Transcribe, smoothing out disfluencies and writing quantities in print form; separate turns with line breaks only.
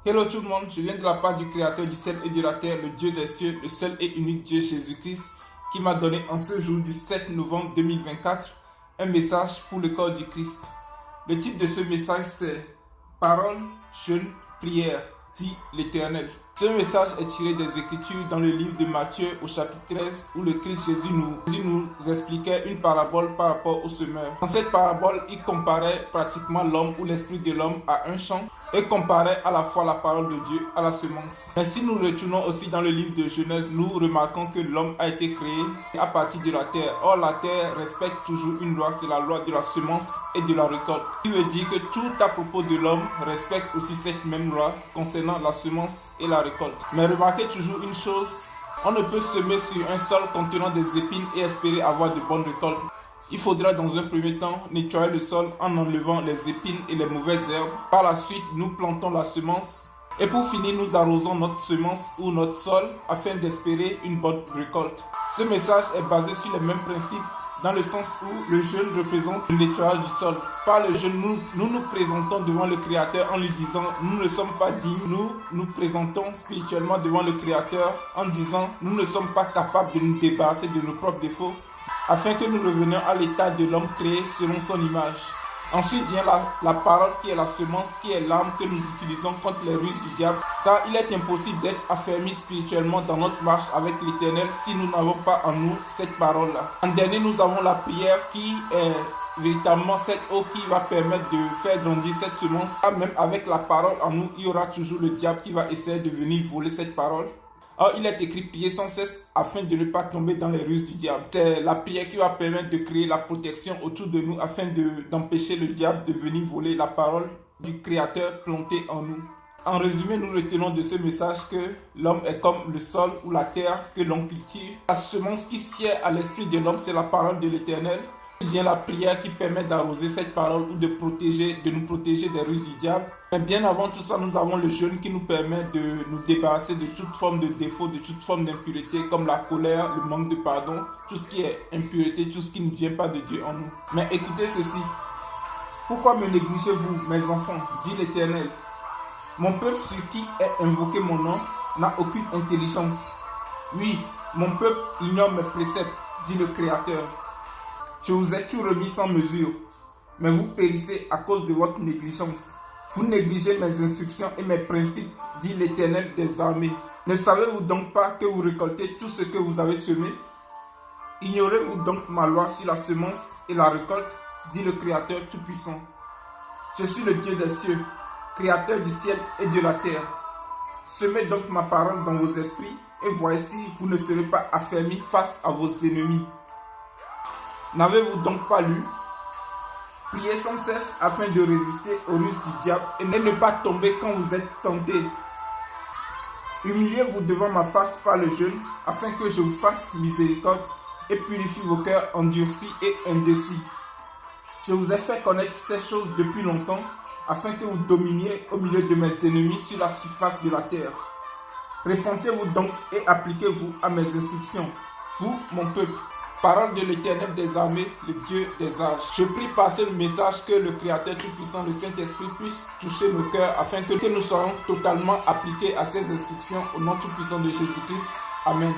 Hello tout le monde, je viens de la part du Créateur du ciel et de la terre, le Dieu des cieux, le seul et unique Dieu Jésus-Christ, qui m'a donné en ce jour du 7 novembre 2024 un message pour le corps du Christ. Le titre de ce message c'est Parole, jeûne, prière, dit l'Éternel. Ce message est tiré des Écritures dans le livre de Matthieu au chapitre 13 où le Christ Jésus nous expliquait une parabole par rapport au semeur. Dans cette parabole, il comparait pratiquement l'homme ou l'esprit de l'homme à un champ et comparait à la fois la parole de Dieu à la semence. Mais si nous retournons aussi dans le livre de Genèse, nous remarquons que l'homme a été créé à partir de la terre. Or, la terre respecte toujours une loi, c'est la loi de la semence et de la récolte. Ce qui veut dire que tout à propos de l'homme respecte aussi cette même loi concernant la semence et la récolte. Mais remarquez toujours une chose, on ne peut semer sur un sol contenant des épines et espérer avoir de bonnes récoltes. Il faudra dans un premier temps nettoyer le sol en enlevant les épines et les mauvaises herbes. Par la suite, nous plantons la semence. Et pour finir, nous arrosons notre semence ou notre sol afin d'espérer une bonne récolte. Ce message est basé sur les mêmes principes dans le sens où le jeûne représente le nettoyage du sol. Par le jeûne, nous nous présentons devant le Créateur en lui disant « Nous ne sommes pas dignes ». Nous nous présentons spirituellement devant le Créateur en disant « Nous ne sommes pas capables de nous débarrasser de nos propres défauts ». Afin que nous revenions à l'état de l'homme créé selon son image. Ensuite vient la parole qui est la semence, qui est l'arme que nous utilisons contre les ruses du diable. Car il est impossible d'être affermi spirituellement dans notre marche avec l'Éternel si nous n'avons pas en nous cette parole-là. En dernier, nous avons la prière qui est véritablement cette eau qui va permettre de faire grandir cette semence. Même avec la parole en nous, il y aura toujours le diable qui va essayer de venir voler cette parole. Or, il est écrit prier sans cesse afin de ne pas tomber dans les ruses du diable. C'est la prière qui va permettre de créer la protection autour de nous afin d'empêcher le diable de venir voler la parole du Créateur plantée en nous. En résumé, nous retenons de ce message que l'homme est comme le sol ou la terre que l'on cultive. La semence qui sied à l'esprit de l'homme, c'est la parole de l'Éternel. Il vient la prière qui permet d'arroser cette parole ou de nous protéger des ruses du diable. Mais bien avant tout ça, nous avons le jeûne qui nous permet de nous débarrasser de toute forme de défaut, de toute forme d'impureté, comme la colère, le manque de pardon, tout ce qui est impureté, tout ce qui ne vient pas de Dieu en nous. Mais écoutez ceci. Pourquoi me négligez-vous, mes enfants, dit l'Éternel? Mon peuple sur qui est invoqué mon nom n'a aucune intelligence. Oui, mon peuple ignore mes préceptes, dit le Créateur. Je vous ai tout remis sans mesure, mais vous périssez à cause de votre négligence. Vous négligez mes instructions et mes principes, dit l'Éternel des armées. Ne savez-vous donc pas que vous récoltez tout ce que vous avez semé? Ignorez-vous donc ma loi sur la semence et la récolte, dit le Créateur Tout-Puissant. Je suis le Dieu des cieux, Créateur du ciel et de la terre. Semez donc ma parole dans vos esprits et voyez si vous ne serez pas affermis face à vos ennemis. N'avez-vous donc pas lu? Priez sans cesse afin de résister aux ruses du diable et ne pas tomber quand vous êtes tentés. Humiliez-vous devant ma face par le jeûne afin que je vous fasse miséricorde et purifie vos cœurs endurcis et indécis. Je vous ai fait connaître ces choses depuis longtemps afin que vous dominiez au milieu de mes ennemis sur la surface de la terre. Répentez-vous donc et appliquez-vous à mes instructions, vous, mon peuple. Parole de l'Éternel des armées, le Dieu des âges. Je prie par ce message que le Créateur Tout-Puissant, le Saint-Esprit, puisse toucher nos cœurs afin que nous soyons totalement appliqués à ces instructions au nom tout-puissant de Jésus-Christ. Amen.